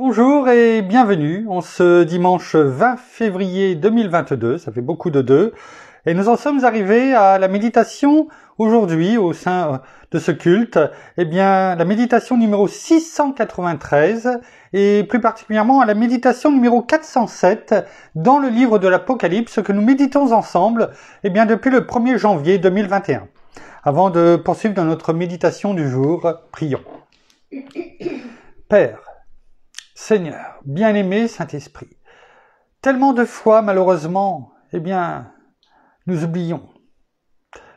Bonjour et bienvenue en ce dimanche 20 février 2022, ça fait beaucoup de deux, et nous en sommes arrivés à la méditation aujourd'hui au sein de ce culte, la méditation numéro 693 et plus particulièrement à la méditation numéro 407 dans le livre de l'Apocalypse que nous méditons ensemble depuis le 1er janvier 2021. Avant de poursuivre dans notre méditation du jour, prions. Père, Seigneur, bien-aimé Saint-Esprit, tellement de fois, malheureusement, nous oublions.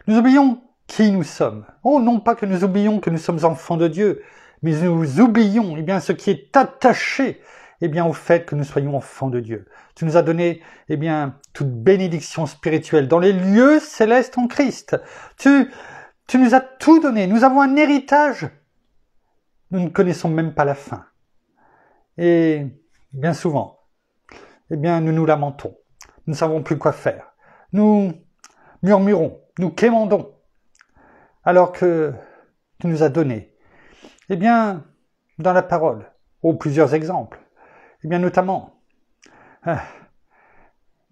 Nous oublions qui nous sommes. Oh, non pas que nous oublions que nous sommes enfants de Dieu, mais nous oublions, ce qui est attaché, au fait que nous soyons enfants de Dieu. Tu nous as donné, toute bénédiction spirituelle dans les lieux célestes en Christ. Tu nous as tout donné. Nous avons un héritage. Nous ne connaissons même pas la fin. Et bien souvent, nous nous lamentons. Nous ne savons plus quoi faire. Nous murmurons, nous quémandons. Alors que tu nous as donné, dans la parole, plusieurs exemples. Notamment,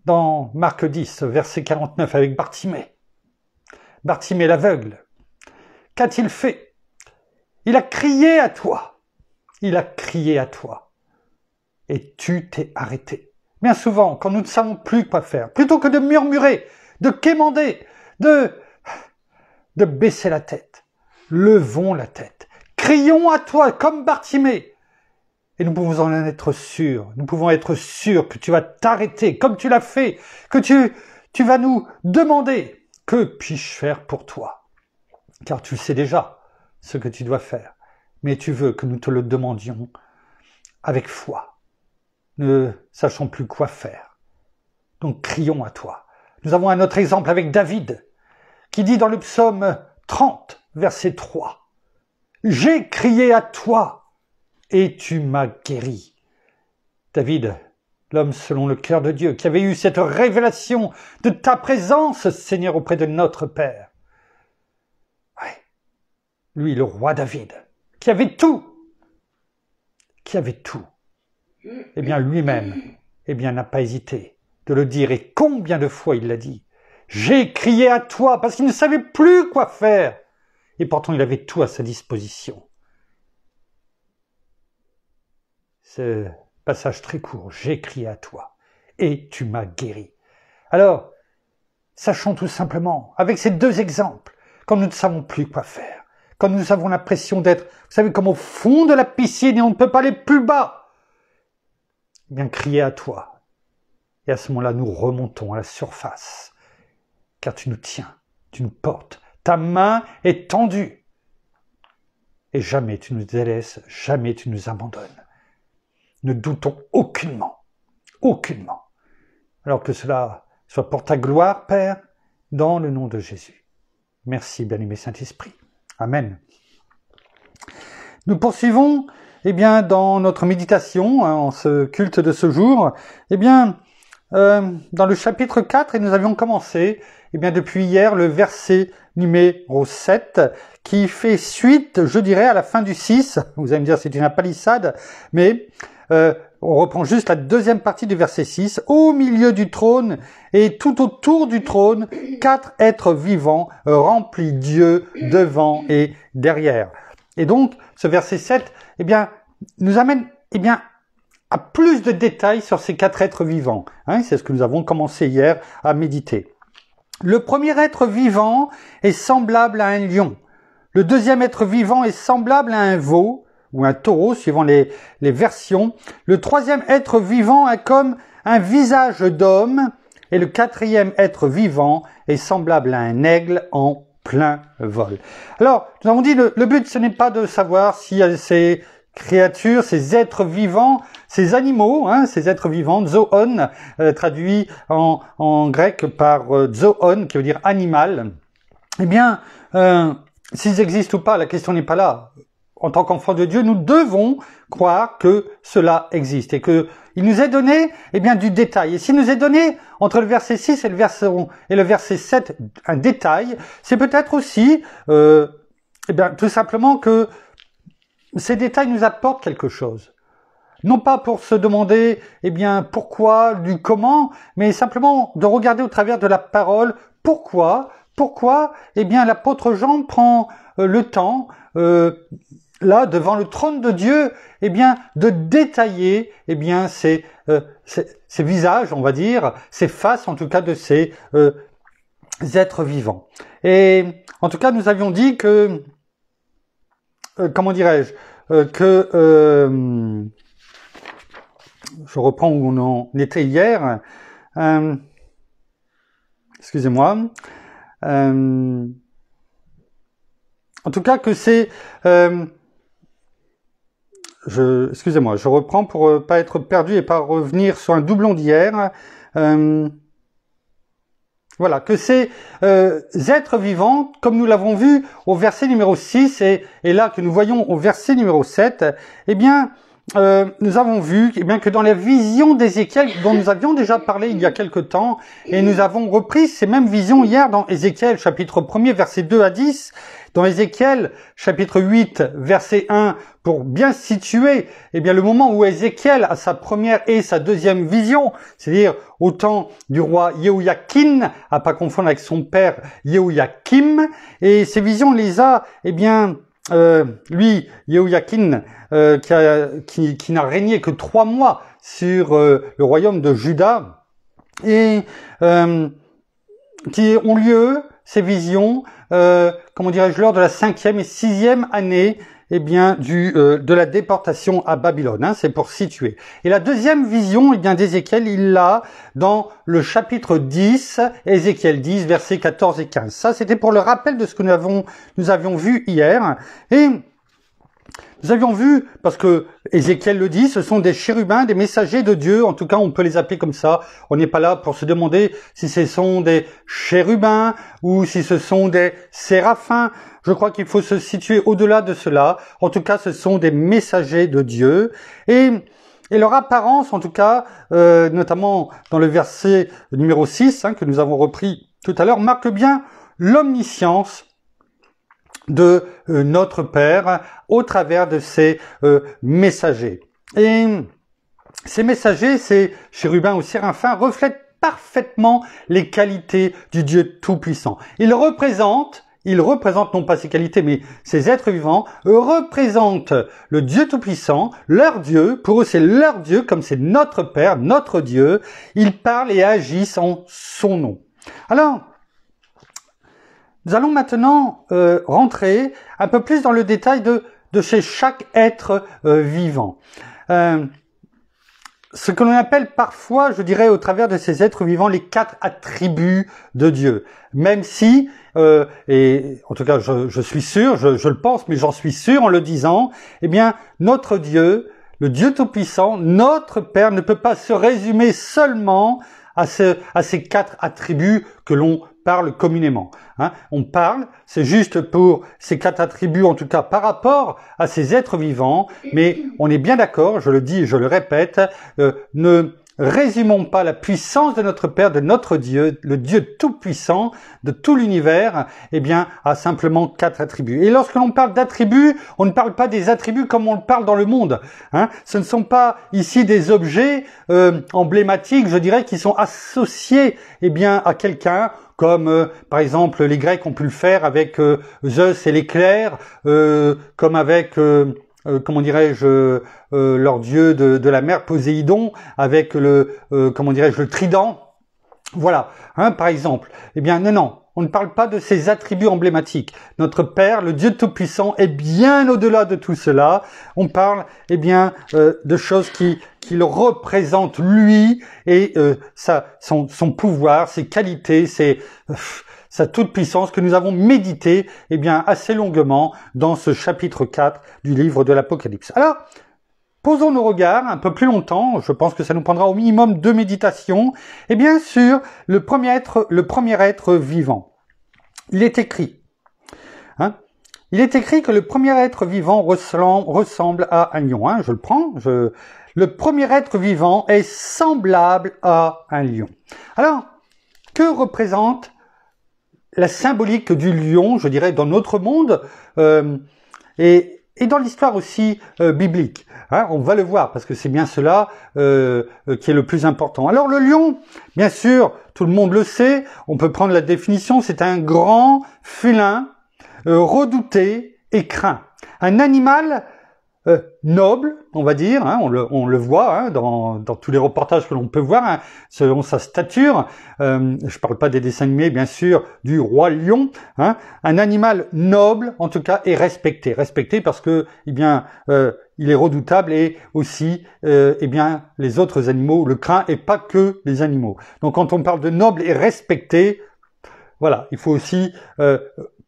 dans Marc 10, verset 49, avec Bartimée. Bartimée l'aveugle. Qu'a-t-il fait? Il a crié à toi. Il a crié à toi. Et tu t'es arrêté. Bien souvent, quand nous ne savons plus quoi faire, plutôt que de murmurer, de quémander, de baisser la tête, levons la tête, crions à toi comme Bartimée. Et nous pouvons en être sûrs, nous pouvons être sûrs que tu vas t'arrêter comme tu l'as fait, que tu vas nous demander que puis-je faire pour toi. Car tu sais déjà ce que tu dois faire, mais tu veux que nous te le demandions avec foi. Ne sachons plus quoi faire. Donc crions à toi. Nous avons un autre exemple avec David, qui dit dans le psaume 30, verset 3, « J'ai crié à toi, et tu m'as guéri. » David, l'homme selon le cœur de Dieu, qui avait eu cette révélation de ta présence, Seigneur, auprès de notre Père. Ouais. Lui, le roi David, qui avait tout, lui-même, n'a pas hésité de le dire. Et combien de fois il l'a dit? J'ai crié à toi parce qu'il ne savait plus quoi faire. Et pourtant, il avait tout à sa disposition. Ce passage très court, j'ai crié à toi et tu m'as guéri. Alors, sachons tout simplement, avec ces deux exemples, quand nous ne savons plus quoi faire, quand nous avons l'impression d'être, vous savez, comme au fond de la piscine et on ne peut pas aller plus bas, crier à toi. Et à ce moment-là, nous remontons à la surface. Car tu nous tiens, tu nous portes. Ta main est tendue. Et jamais tu nous délaisses, jamais tu nous abandonnes. Ne doutons aucunement. Alors que cela soit pour ta gloire, Père, dans le nom de Jésus. Merci, bien-aimé Saint-Esprit. Amen. Nous poursuivons dans notre méditation, en ce culte de ce jour, dans le chapitre 4, et nous avions commencé, depuis hier, le verset numéro 7, qui fait suite, je dirais, à la fin du 6. Vous allez me dire, c'est une palissade, mais on reprend juste la deuxième partie du verset 6. Au milieu du trône et tout autour du trône, 4 êtres vivants remplis d'yeux devant et derrière. Et donc, ce verset 7, nous amène, à plus de détails sur ces 4 êtres vivants. C'est ce que nous avons commencé hier à méditer. Le premier être vivant est semblable à un lion. Le deuxième être vivant est semblable à un veau, ou un taureau, suivant les versions. Le troisième être vivant a comme un visage d'homme, et le quatrième être vivant est semblable à un aigle en plein vol. Alors, nous avons dit, le but, ce n'est pas de savoir si ces créatures, ces êtres vivants, ces animaux, ces êtres vivants, zoon, traduit en grec par zoon, qui veut dire animal, s'ils existent ou pas, la question n'est pas là. En tant qu'enfants de Dieu, nous devons croire que cela existe et que il nous est donné, du détail. Et s'il nous est donné, entre le verset 6 et le verset 7, un détail, c'est peut-être aussi, tout simplement que ces détails nous apportent quelque chose. non pas pour se demander, eh bien, pourquoi, du comment, mais simplement de regarder au travers de la parole, pourquoi, eh bien, l'apôtre Jean prend le temps, là, devant le trône de Dieu, eh bien, de détailler, eh bien, ces visages, on va dire, ces faces, en tout cas, de ces êtres vivants. Et en tout cas, nous avions dit que, comment dirais-je, je reprends où on en était hier, excusez-moi, en tout cas que c'est, excusez-moi, je reprends pour pas être perdu et pas revenir sur un doublon d'hier. Voilà, que ces êtres vivants, comme nous l'avons vu au verset numéro 6, et là que nous voyons au verset numéro 7, eh bien, nous avons vu eh bien, que dans la vision d'Ézéchiel, dont nous avions déjà parlé il y a quelque temps, et nous avons repris ces mêmes visions hier dans Ézéchiel chapitre 1er, versets 2 à 10, dans Ézéchiel chapitre 8, verset 1, pour bien situer eh bien, le moment où Ézéchiel a sa première et sa deuxième vision, c'est-à-dire au temps du roi Jéhoïakin, à pas confondre avec son père Jéhoïakim, et ces visions les a, eh bien, lui, Jéhoïakin, qui n'a régné que 3 mois sur le royaume de Juda, et qui ont lieu, ces visions, comment dirais-je, lors de la 5e et 6e année, eh bien, de la déportation à Babylone, hein, c'est pour situer. Et la deuxième vision, eh bien, d'Ézéchiel, il l'a dans le chapitre 10, Ézéchiel 10, versets 14 et 15. Ça, c'était pour le rappel de ce que nous avions vu hier. Et nous avions vu, parce que Ézéchiel le dit, ce sont des chérubins, des messagers de Dieu, en tout cas on peut les appeler comme ça, on n'est pas là pour se demander si ce sont des chérubins ou si ce sont des séraphins, je crois qu'il faut se situer au-delà de cela, en tout cas ce sont des messagers de Dieu, et leur apparence en tout cas, notamment dans le verset numéro 6, hein, que nous avons repris tout à l'heure, marque bien l'omniscience de notre Père au travers de ces messagers. Et ces messagers, ces chérubins ou séraphins, reflètent parfaitement les qualités du Dieu Tout-Puissant. Ils représentent non pas ces qualités, mais ces êtres vivants, représentent le Dieu Tout-Puissant, leur Dieu. Pour eux, c'est leur Dieu, comme c'est notre Père, notre Dieu. Ils parlent et agissent en son nom. Alors, nous allons maintenant rentrer un peu plus dans le détail de chez chaque être vivant. Ce que l'on appelle parfois, je dirais, au travers de ces êtres vivants, les 4 attributs de Dieu. Même si, et en tout cas je suis sûr, je le pense, mais j'en suis sûr en le disant, eh bien, notre Dieu, le Dieu Tout-Puissant, notre Père, ne peut pas se résumer seulement à ces 4 attributs que l'on parle communément. Hein. On parle, c'est juste pour ces 4 attributs, en tout cas par rapport à ces êtres vivants, mais on est bien d'accord, je le dis et je le répète, ne résumons pas la puissance de notre Père, de notre Dieu, le Dieu tout-puissant de tout l'univers, eh bien, à simplement 4 attributs. Et lorsque l'on parle d'attributs, on ne parle pas des attributs comme on le parle dans le monde. Hein. Ce ne sont pas ici des objets emblématiques, je dirais, qui sont associés, eh bien, à quelqu'un, comme par exemple les Grecs ont pu le faire avec Zeus et l'éclair, comme avec comment dirais-je, leur dieu de la mer Poséidon, avec comment dirais-je, le trident. Voilà, hein, par exemple. Eh bien, non, on ne parle pas de ces attributs emblématiques. Notre Père, le Dieu Tout-Puissant, est bien au-delà de tout cela. On parle, eh bien, de choses qui le représentent lui et son pouvoir, ses qualités, sa toute-puissance que nous avons médité, eh bien, assez longuement dans ce chapitre 4 du livre de l'Apocalypse. Alors, posons nos regards un peu plus longtemps, je pense que ça nous prendra au minimum 2 méditations, et bien sûr, le premier être vivant. Il est écrit, hein, il est écrit que le premier être vivant ressemble à un lion. Hein, je le prends, le premier être vivant est semblable à un lion. Alors, que représente la symbolique du lion, je dirais, dans notre monde, et et dans l'histoire aussi biblique. Hein, on va le voir, parce que c'est bien cela qui est le plus important. Alors le lion, bien sûr, tout le monde le sait, on peut prendre la définition, c'est un grand félin redouté et craint. Un animal noble, on va dire, hein, on le voit hein, dans tous les reportages que l'on peut voir, hein, selon sa stature. Je parle pas des dessins animés, bien sûr, du roi lion. Hein, un animal noble, en tout cas, et respecté. Respecté parce que, eh bien, il est redoutable et aussi, eh bien, les autres animaux le craignent et pas que les animaux. Donc, quand on parle de noble et respecté, voilà, il faut aussi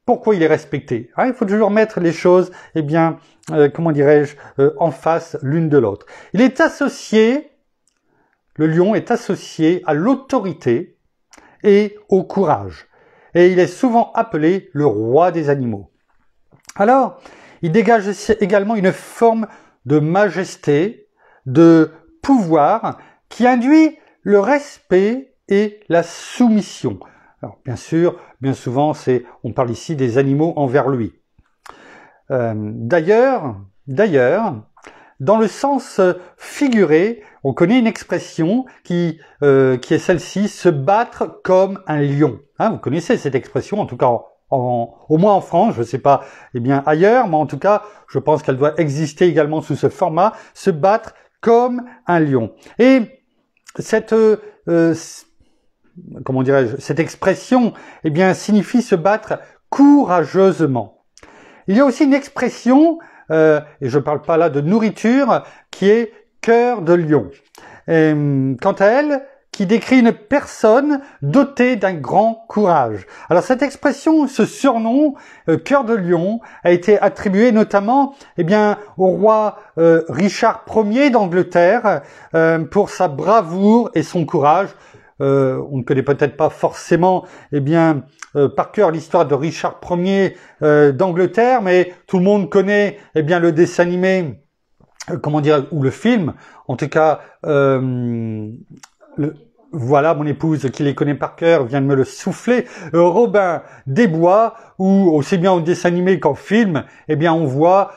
pourquoi il est respecté. Hein, il faut toujours mettre les choses, eh bien, comment dirais-je, en face l'une de l'autre. Il est associé, le lion est associé à l'autorité et au courage. Et il est souvent appelé le roi des animaux. Alors, il dégage également une forme de majesté, de pouvoir, qui induit le respect et la soumission. Alors, bien sûr, bien souvent, on parle ici des animaux envers lui. D'ailleurs, dans le sens figuré, on connaît une expression qui est celle-ci, se battre comme un lion. Hein, vous connaissez cette expression, en tout cas au moins en France, je ne sais pas eh bien ailleurs, mais en tout cas, je pense qu'elle doit exister également sous ce format, se battre comme un lion. Et cette comment dirais-je, cette expression, eh bien, signifie se battre courageusement. Il y a aussi une expression, et je ne parle pas là de nourriture, qui est cœur de lion. Et, quant à elle, qui décrit une personne dotée d'un grand courage. Alors cette expression, ce surnom, cœur de lion, a été attribué notamment, eh bien, au roi Richard Ier d'Angleterre pour sa bravoure et son courage. On ne connaît peut-être pas forcément, eh bien, par cœur l'histoire de Richard Ier d'Angleterre, mais tout le monde connaît, eh bien, le dessin animé, comment dire, ou le film. En tout cas, voilà, mon épouse qui les connaît par cœur vient de me le souffler. Robin des Bois, où aussi bien au dessin animé qu'en film, eh bien, on voit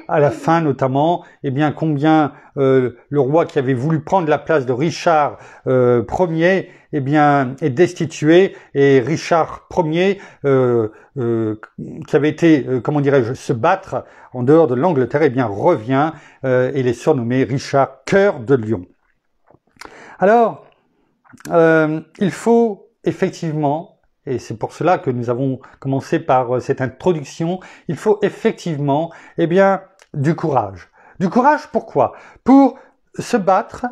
à la fin notamment, eh bien, combien le roi qui avait voulu prendre la place de Richard Ier, eh bien, est destitué, et Richard Ier, qui avait été, comment dirais-je, se battre en dehors de l'Angleterre, eh bien, revient et il est surnommé Richard Cœur de Lion. Alors, il faut effectivement, et c'est pour cela que nous avons commencé par cette introduction, il faut effectivement, eh bien, du courage. Du courage, pourquoi? Pour se battre,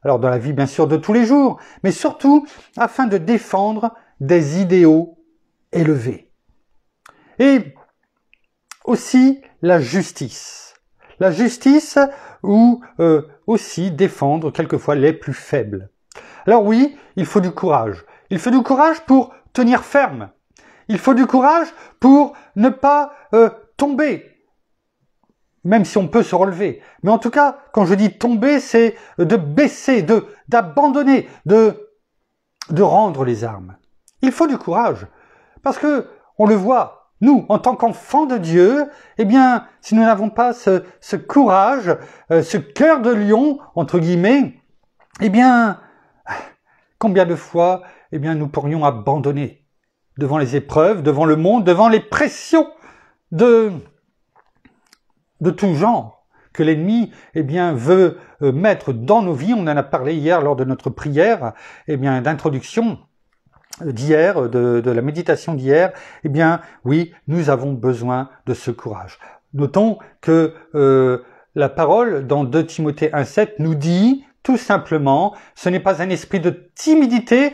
alors dans la vie bien sûr de tous les jours, mais surtout afin de défendre des idéaux élevés. Et aussi la justice. La justice ou aussi défendre quelquefois les plus faibles. Alors oui, il faut du courage. Il faut du courage pour tenir ferme. Il faut du courage pour ne pas tomber, même si on peut se relever. Mais en tout cas, quand je dis tomber, c'est de baisser, d'abandonner, de rendre les armes. Il faut du courage, parce que on le voit. Nous, en tant qu'enfants de Dieu, eh bien, si nous n'avons pas ce courage, ce cœur de lion, entre guillemets, eh bien, combien de fois, eh bien, nous pourrions abandonner devant les épreuves, devant le monde, devant les pressions de tout genre que l'ennemi, eh bien, veut mettre dans nos vies. On en a parlé hier lors de notre prière, eh bien, d'introduction d'hier, de la méditation d'hier, eh bien, oui, nous avons besoin de ce courage. Notons que la parole, dans 2 Timothée 1,7, nous dit tout simplement, ce n'est pas un esprit de timidité,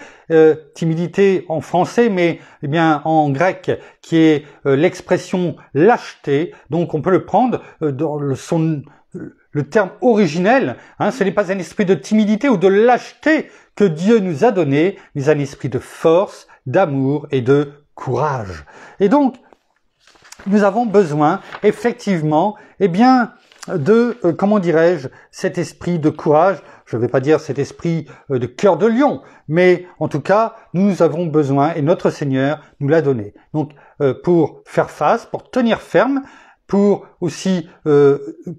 timidité en français, mais eh bien en grec, qui est l'expression lâcheté, donc on peut le prendre dans le terme originel, hein, ce n'est pas un esprit de timidité ou de lâcheté que Dieu nous a donné, mais un esprit de force, d'amour et de courage. Et donc, nous avons besoin, effectivement, eh bien, de, comment dirais-je, cet esprit de courage. Je ne vais pas dire cet esprit de cœur de lion, mais en tout cas, nous avons besoin, et notre Seigneur nous l'a donné. Donc, pour faire face, pour tenir ferme, pour aussi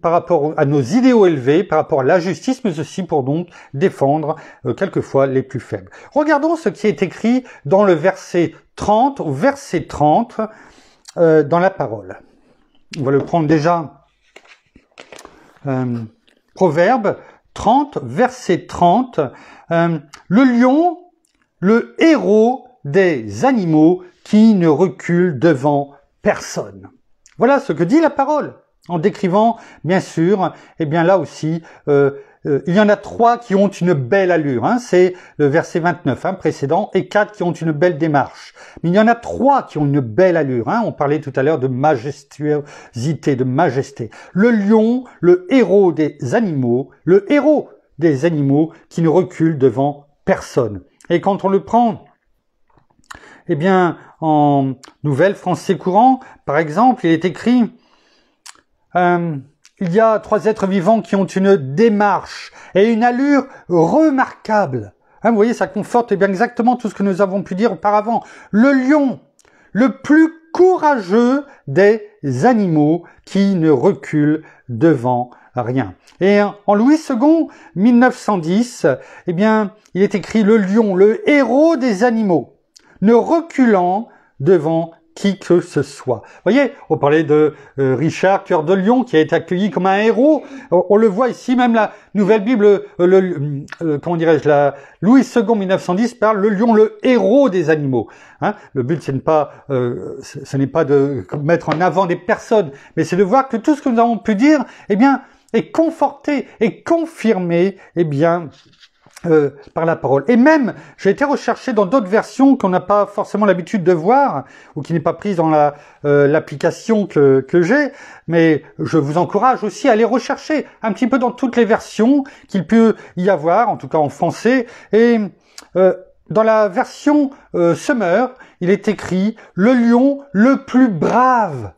par rapport à nos idéaux élevés, par rapport à la justice, mais aussi pour donc défendre quelquefois les plus faibles. Regardons ce qui est écrit dans le verset 30, au verset 30, dans la parole. On va le prendre déjà. Proverbe 30, verset 30. Le lion, le héros des animaux qui ne recule devant personne. Voilà ce que dit la parole, en décrivant, bien sûr, et bien là aussi, il y en a 3 qui ont une belle allure, hein, c'est le verset 29 précédent, et 4 qui ont une belle démarche. Mais il y en a 3 qui ont une belle allure, on parlait tout à l'heure de majestuosité, de majesté. Le lion, le héros des animaux qui ne recule devant personne. Et quand on le prend, eh bien, en Nouvelle Français courant, par exemple, il est écrit il y a 3 êtres vivants qui ont une démarche et une allure remarquable. Vous voyez, ça conforte bien exactement tout ce que nous avons pu dire auparavant. Le lion, le plus courageux des animaux qui ne recule devant rien. Et en Louis II, 1910, eh bien, il est écrit le lion, le héros des animaux, ne reculant devant qui que ce soit. Vous voyez, on parlait de Richard Cœur de Lion qui a été accueilli comme un héros. On le voit ici, même la Nouvelle Bible, comment dirais-je, la Louis II 1910 parle le lion, le héros des animaux. Le but, ce n'est pas de mettre en avant des personnes, mais c'est de voir que tout ce que nous avons pu dire, eh bien, est conforté et confirmé, eh bien, par la parole. Et même, j'ai été recherché dans d'autres versions qu'on n'a pas forcément l'habitude de voir, ou qui n'est pas prise dans l'application que j'ai, mais je vous encourage aussi à aller rechercher un petit peu dans toutes les versions qu'il peut y avoir, en tout cas en français. Et dans la version Summer, il est écrit « Le lion le plus brave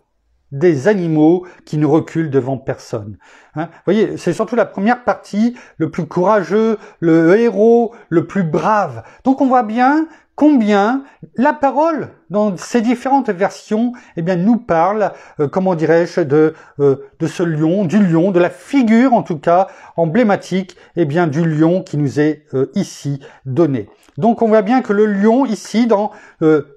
des animaux qui ne reculent devant personne ». Vous voyez, c'est surtout la première partie, le plus courageux, le héros, le plus brave. Donc on voit bien combien la parole, dans ces différentes versions, eh bien, nous parle, comment dirais-je, de ce lion, du lion, de la figure, en tout cas, emblématique, eh bien, du lion qui nous est ici donné. Donc on voit bien que le lion, ici, dans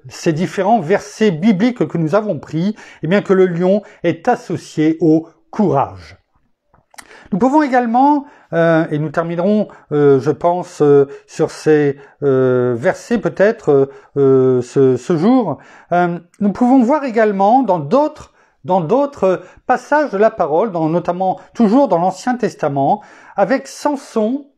ces différents versets bibliques que nous avons pris, eh bien, que le lion est associé au courage. Nous pouvons également, et nous terminerons, je pense, sur ces versets peut-être ce jour, nous pouvons voir également dans d'autres passages de la parole, notamment toujours dans l'Ancien Testament, avec Samson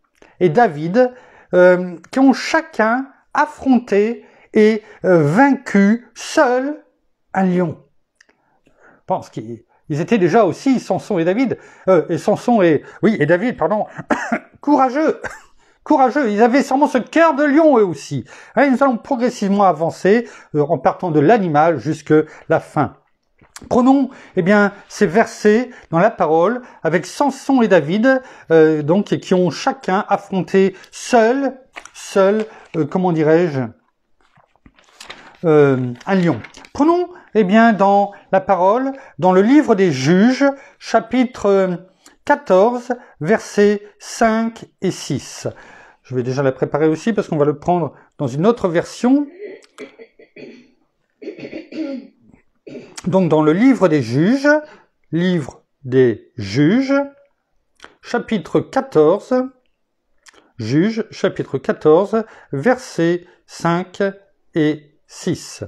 et David, qui ont chacun affronté et vaincu seul un lion. Je pense qu'ils étaient déjà aussi, Samson et David, et David, pardon, courageux, ils avaient sûrement ce cœur de lion eux aussi. Et nous allons progressivement avancer en partant de l'animal jusque la fin. Prenons, eh bien, ces versets dans la parole avec Samson et David, donc, qui ont chacun affronté seul, comment dirais-je, un lion. Prenons, eh bien, dans la parole, dans le livre des Juges, chapitre 14, versets 5 et 6. Je vais déjà la préparer aussi parce qu'on va le prendre dans une autre version. Donc, dans le livre des Juges, chapitre 14, Juges, chapitre 14, versets 5 et 6.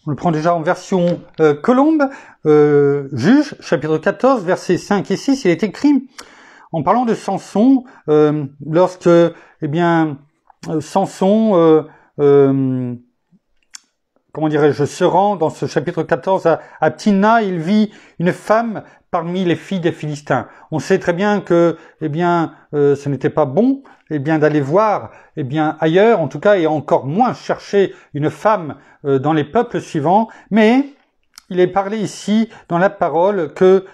On le prend déjà en version Colombe. Juges, chapitre 14, versets 5 et 6, il est écrit, en parlant de Samson, lorsque, eh bien, Samson, comment dirais-je, se rend dans ce chapitre 14 à Timna, il vit une femme parmi les filles des Philistins. On sait très bien que, eh bien, ce n'était pas bon, eh bien, d'aller voir, eh bien, ailleurs, en tout cas, et encore moins chercher une femme dans les peuples suivants, mais il est parlé ici dans la parole que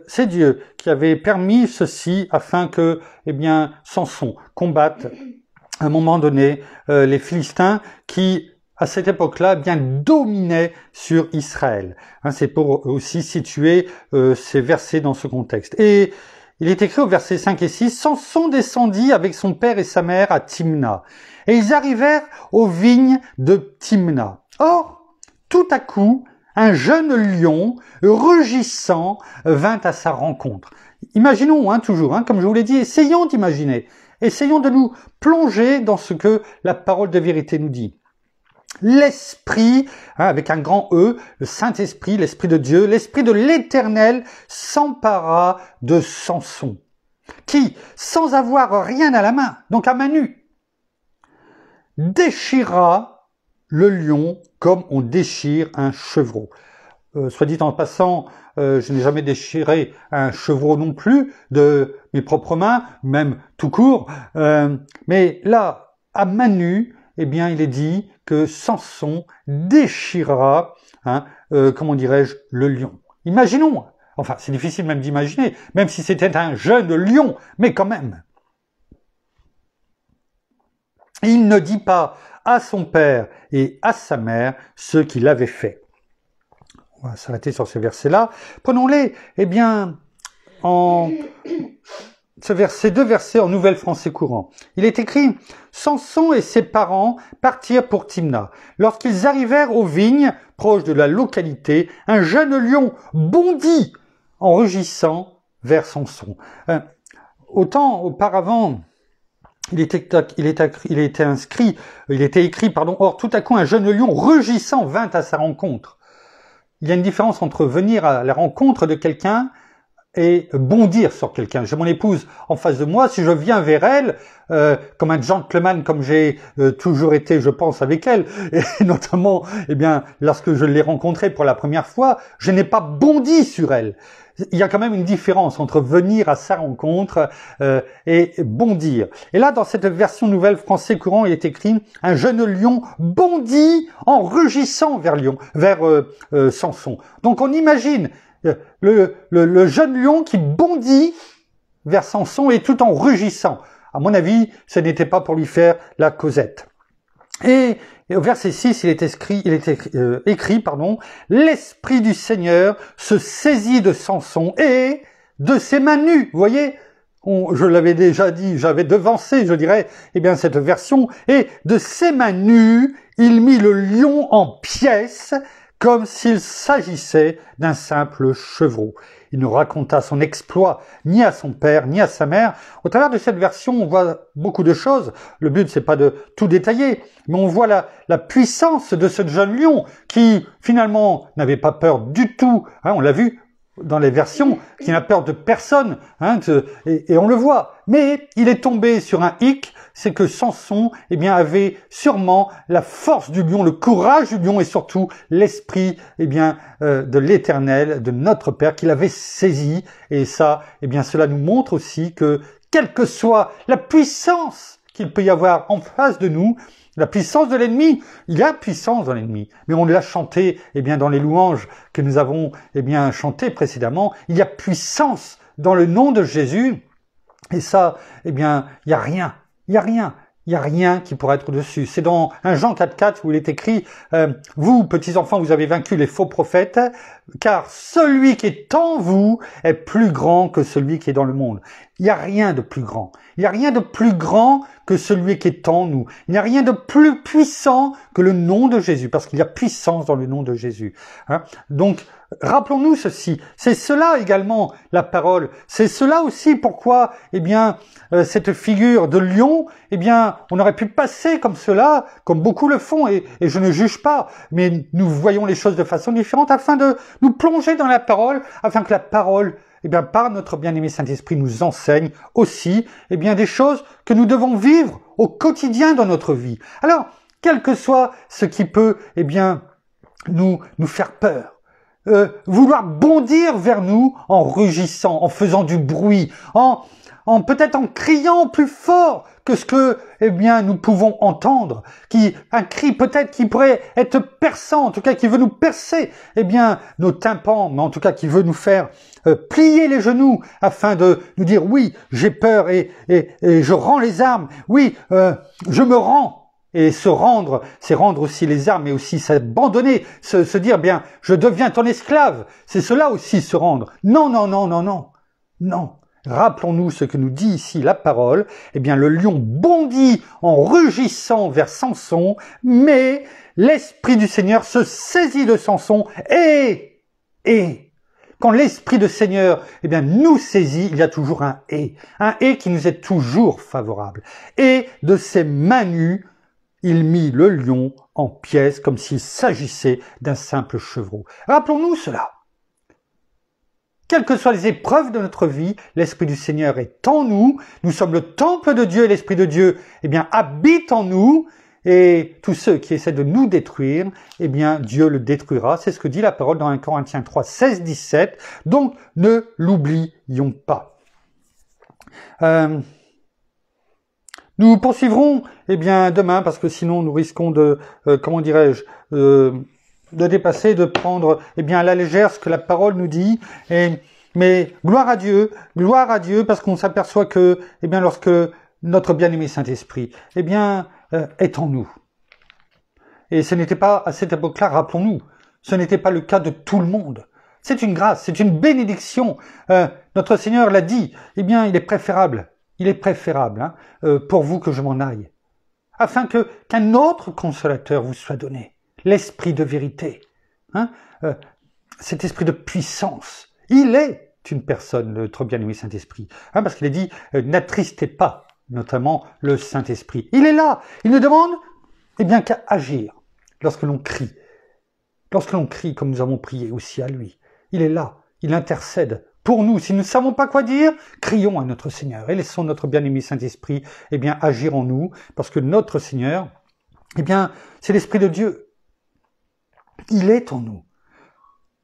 c'est Dieu qui avait permis ceci afin que, eh bien, Samson combatte à un moment donné les Philistins qui à cette époque-là, bien dominait sur Israël. Hein, c'est pour aussi situer ces versets dans ce contexte. Et il est écrit au verset 5 et 6, « Samson descendit avec son père et sa mère à Timna, et ils arrivèrent aux vignes de Timna. Or, tout à coup, un jeune lion, rugissant, vint à sa rencontre. » Imaginons, toujours, comme je vous l'ai dit, essayons d'imaginer. Essayons de nous plonger dans ce que la parole de vérité nous dit. L'Esprit, avec un grand E, le Saint-Esprit, l'Esprit de Dieu, l'Esprit de l'Éternel s'empara de Samson, qui, sans avoir rien à la main, donc à main nue, déchira le lion comme on déchire un chevreau. Soit dit en passant, je n'ai jamais déchiré un chevreau non plus de mes propres mains, même tout court. Mais là, à main nue, eh bien, il est dit que Samson déchirera, comment dirais-je, le lion. Imaginons, enfin, c'est difficile même d'imaginer, même si c'était un jeune lion, mais quand même. Il ne dit pas à son père et à sa mère ce qu'il avait fait. On va s'arrêter sur ces versets-là. Prenons-les, en ces deux versets en Nouvelle Français courant. Il est écrit « Samson et ses parents partirent pour Timna. Lorsqu'ils arrivèrent aux vignes, proches de la localité, un jeune lion bondit en rugissant vers Samson. » Autant auparavant, il était écrit, or tout à coup un jeune lion rugissant vint à sa rencontre. Il y a une différence entre venir à la rencontre de quelqu'un et bondir sur quelqu'un. J'ai mon épouse en face de moi, si je viens vers elle, comme un gentleman, comme j'ai toujours été, je pense, avec elle, et notamment, lorsque je l'ai rencontrée pour la première fois, je n'ai pas bondi sur elle. Il y a quand même une différence entre venir à sa rencontre et bondir. Et là, dans cette version Nouvelle Français courant, il est écrit « Un jeune lion bondit en rugissant vers Samson ». Donc on imagine le jeune lion qui bondit vers Samson et tout en rugissant. À mon avis, ce n'était pas pour lui faire la causette. Et au verset 6, il est écrit, l'Esprit du Seigneur se saisit de Samson et de ses mains nues. Vous voyez, je l'avais déjà dit, j'avais devancé, je dirais, cette version. Et de ses mains nues, il mit le lion en pièces, comme s'il s'agissait d'un simple chevreau. Il ne raconta son exploit ni à son père, ni à sa mère. Au travers de cette version, on voit beaucoup de choses. Le but, c'est pas de tout détailler, mais on voit la puissance de ce jeune lion qui, finalement, n'avait pas peur du tout. On l'a vu dans les versions, qui n'a peur de personne, et on le voit. Mais il est tombé sur un hic, c'est que Samson, avait sûrement la force du lion, le courage du lion et surtout l'esprit, de l'Éternel, de notre Père, qu'il avait saisi. Et ça, cela nous montre aussi que, quelle que soit la puissance qu'il peut y avoir en face de nous, la puissance de l'ennemi, il y a puissance dans l'ennemi, mais on l'a chanté, dans les louanges que nous avons, chanté précédemment, il y a puissance dans le nom de Jésus, et ça, il y a rien qui pourra être dessus. C'est dans 1 Jean 4,4 où il est écrit « Vous, petits enfants, vous avez vaincu les faux prophètes, car celui qui est en vous est plus grand que celui qui est dans le monde. » Il n'y a rien de plus grand. Il n'y a rien de plus grand que celui qui est en nous. Il n'y a rien de plus puissant que le nom de Jésus, parce qu'il y a puissance dans le nom de Jésus. Donc, rappelons-nous ceci. C'est cela également la parole. C'est cela aussi pourquoi, cette figure de lion, on aurait pu passer comme cela, comme beaucoup le font, et je ne juge pas, mais nous voyons les choses de façon différente afin de nous plonger dans la parole, afin que la parole, par notre bien-aimé Saint-Esprit, nous enseigne aussi, des choses que nous devons vivre au quotidien dans notre vie. Alors, quel que soit ce qui peut, nous faire peur, vouloir bondir vers nous en rugissant, en faisant du bruit, peut-être en criant plus fort que ce que, nous pouvons entendre, un cri peut-être qui pourrait être perçant, en tout cas qui veut nous percer, nos tympans, mais en tout cas qui veut nous faire plier les genoux afin de nous dire oui, j'ai peur et je rends les armes, oui, je me rends. Et se rendre, c'est rendre aussi les armes, mais aussi s'abandonner, se dire, bien, je deviens ton esclave. C'est cela aussi, se rendre. Non, non, non, non, non, non. Rappelons-nous ce que nous dit ici la parole. Eh bien, le lion bondit en rugissant vers Samson, mais l'Esprit du Seigneur se saisit de Samson et, quand l'Esprit du Seigneur, eh bien, nous saisit, il y a toujours un et qui nous est toujours favorable. Et de ses mains nues, il mit le lion en pièces comme s'il s'agissait d'un simple chevreau. Rappelons-nous cela. Quelles que soient les épreuves de notre vie, l'Esprit du Seigneur est en nous. Nous sommes le temple de Dieu et l'Esprit de Dieu, eh bien, habite en nous. Et tous ceux qui essaient de nous détruire, eh bien, Dieu le détruira. C'est ce que dit la parole dans 1 Corinthiens 3, 16, 17. Donc, ne l'oublions pas. Nous poursuivrons, eh bien, demain, parce que sinon nous risquons de, de dépasser, de prendre, eh bien, à la légère ce que la parole nous dit. Mais gloire à Dieu, parce qu'on s'aperçoit que, eh bien, lorsque notre bien-aimé Saint-Esprit, eh bien, est en nous. Et ce n'était pas, à cette époque-là, rappelons-nous, ce n'était pas le cas de tout le monde. C'est une grâce, c'est une bénédiction. Notre Seigneur l'a dit, eh bien, il est préférable pour vous que je m'en aille, afin qu'un autre consolateur vous soit donné, l'esprit de vérité, cet esprit de puissance. Il est une personne, notre bien-aimé Saint-Esprit, parce qu'il est dit, n'attristez pas, notamment le Saint-Esprit. Il est là, il ne demande bien qu'à agir lorsque l'on crie comme nous avons prié aussi à lui. Il est là, il intercède pour nous. Si nous ne savons pas quoi dire, crions à notre Seigneur et laissons notre bien-aimé Saint-Esprit agir en nous, parce que notre Seigneur, c'est l'Esprit de Dieu. Il est en nous.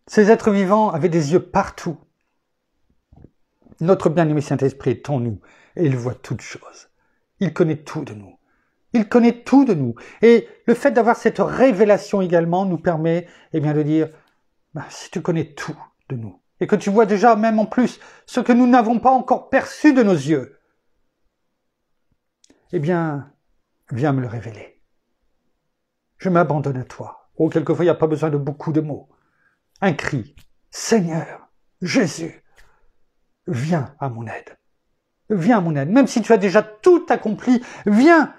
Ces êtres vivants avaient des yeux partout. Notre bien-aimé Saint-Esprit est en nous et il voit toutes choses. Il connaît tout de nous. Il connaît tout de nous. Et le fait d'avoir cette révélation également nous permet de dire, si tu connais tout de nous, et que tu vois déjà même en plus ce que nous n'avons pas encore perçu de nos yeux, viens me le révéler. Je m'abandonne à toi. Quelquefois il n'y a pas besoin de beaucoup de mots. Un cri, Seigneur, Jésus, viens à mon aide. Viens à mon aide. Même si tu as déjà tout accompli, viens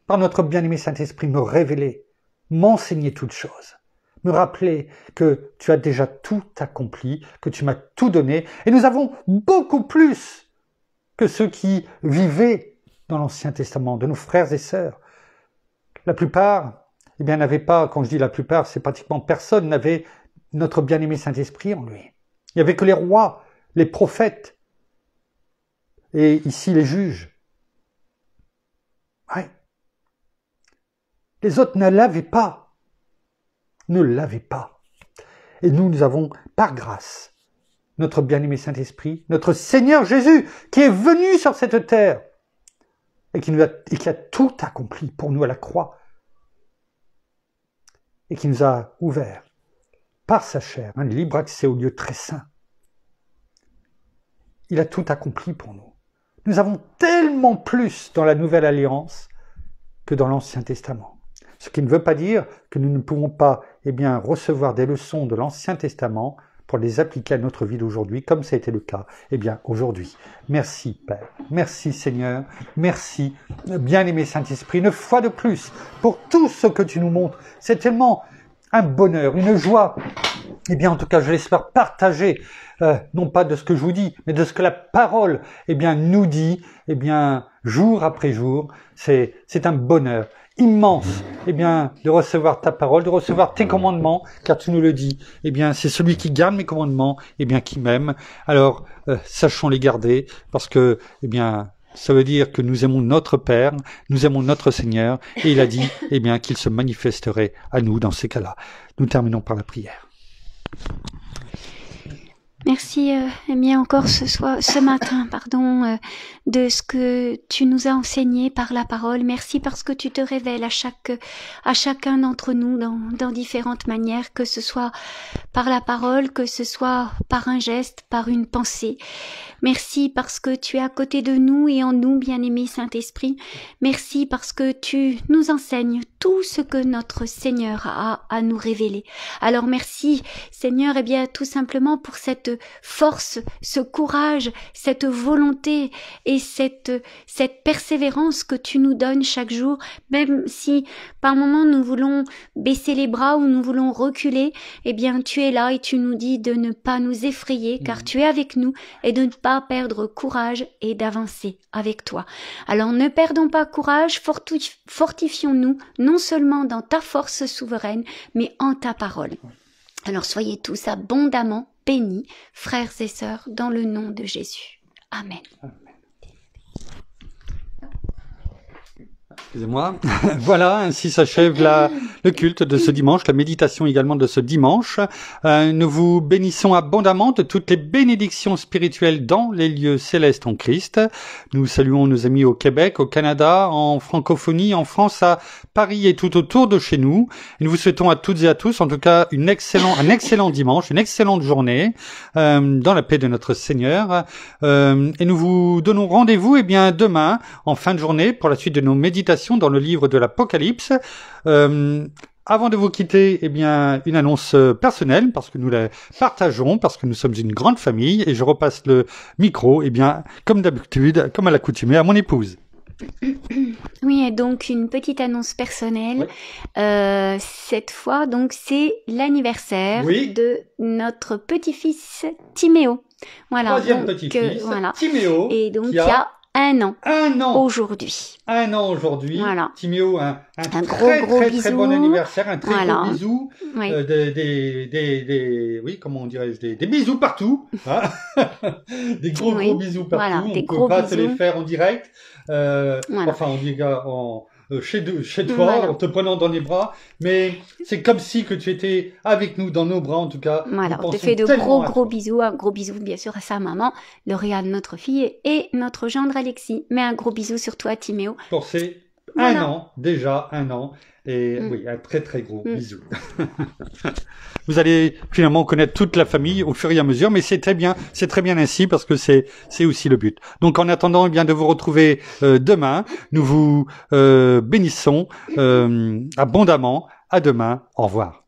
par notre bien-aimé Saint-Esprit me révéler, m'enseigner toutes choses. Me rappeler que tu as déjà tout accompli, que tu m'as tout donné, et nous avons beaucoup plus que ceux qui vivaient dans l'Ancien Testament, de nos frères et sœurs. La plupart, n'avaient pas, quand je dis la plupart, c'est pratiquement personne n'avait notre bien-aimé Saint-Esprit en lui. Il n'y avait que les rois, les prophètes, et ici les juges. Ouais. Les autres ne l'avaient pas. Et nous avons, par grâce, notre bien-aimé Saint-Esprit, notre Seigneur Jésus, qui est venu sur cette terre et qui a tout accompli pour nous à la croix et qui nous a ouvert par sa chair un libre accès au lieu très saint. Il a tout accompli pour nous. Nous avons tellement plus dans la Nouvelle Alliance que dans l'Ancien Testament. Ce qui ne veut pas dire que nous ne pouvons pas recevoir des leçons de l'Ancien Testament pour les appliquer à notre vie d'aujourd'hui, comme ça a été le cas aujourd'hui. Merci Père, merci Seigneur, merci bien-aimé Saint-Esprit, une fois de plus, pour tout ce que tu nous montres. C'est tellement un bonheur, une joie, en tout cas je l'espère partager, non pas de ce que je vous dis, mais de ce que la parole nous dit, jour après jour. C'est un bonheur immense de recevoir ta parole, de recevoir tes commandements, car tu nous le dis, c'est celui qui garde mes commandements, qui m'aime. Alors sachons les garder, parce que ça veut dire que nous aimons notre Père, nous aimons notre Seigneur, et il a dit qu'il se manifesterait à nous dans ces cas-là. Nous terminons par la prière. Merci, eh bien encore ce matin, pardon, de ce que tu nous as enseigné par la parole. Merci parce que tu te révèles à chacun d'entre nous dans différentes manières, que ce soit par la parole, que ce soit par un geste, par une pensée. Merci parce que tu es à côté de nous et en nous, bien-aimé Saint-Esprit. Merci parce que tu nous enseignes tout ce que notre Seigneur a à nous révéler. Alors merci, Seigneur, eh bien tout simplement pour cette force, ce courage, cette volonté et cette persévérance que tu nous donnes chaque jour, même si par moments nous voulons baisser les bras ou nous voulons reculer, eh bien tu es là et tu nous dis de ne pas nous effrayer car tu es avec nous et de ne pas perdre courage et d'avancer avec toi. Alors ne perdons pas courage, fortifions-nous non seulement dans ta force souveraine, mais en ta parole. Alors soyez tous abondamment bénis, frères et sœurs, dans le nom de Jésus. Amen. Excusez-moi. Voilà, ainsi s'achève le culte de ce dimanche, la méditation également de ce dimanche. Nous vous bénissons abondamment de toutes les bénédictions spirituelles dans les lieux célestes en Christ. Nous saluons nos amis au Québec, au Canada, en francophonie, en France, à Paris et tout autour de chez nous. Et nous vous souhaitons à toutes et à tous, en tout cas, un excellent dimanche, une excellente journée, dans la paix de notre Seigneur. Et nous vous donnons rendez-vous, eh bien, demain, en fin de journée, pour la suite de nos méditations dans le livre de l'Apocalypse. Avant de vous quitter, eh bien, une annonce personnelle, parce que nous la partageons, parce que nous sommes une grande famille, et je repasse le micro, eh bien, comme d'habitude, comme à l'accoutumée, à mon épouse. Oui, et donc une petite annonce personnelle. Oui. Cette fois, donc, c'est l'anniversaire de notre petit-fils Timéo. Voilà. Troisième petit-fils, voilà. Timéo. Et donc, il y a un an. Aujourd'hui. Un an aujourd'hui. Voilà. Timéo, un gros bisou. Très bon anniversaire, un très gros bisou. Oui. Oui, comment dirais-je, des bisous partout. Hein. Des gros bisous partout. Voilà, on peut pas se les faire en direct. Enfin, on dit chez toi, en te prenant dans les bras, mais c'est comme si que tu étais avec nous dans nos bras, en tout cas. Voilà, on te fait de gros bisous, un gros bisou bien sûr à sa maman, Lauriane, notre fille, et notre gendre Alexis, mais un gros bisou surtout à Timéo. Pour ces un an, et oui, un très très gros bisou. Vous allez finalement connaître toute la famille au fur et à mesure, mais c'est très bien ainsi parce que c'est aussi le but. Donc en attendant, eh bien de vous retrouver demain, nous vous bénissons abondamment. À demain, au revoir.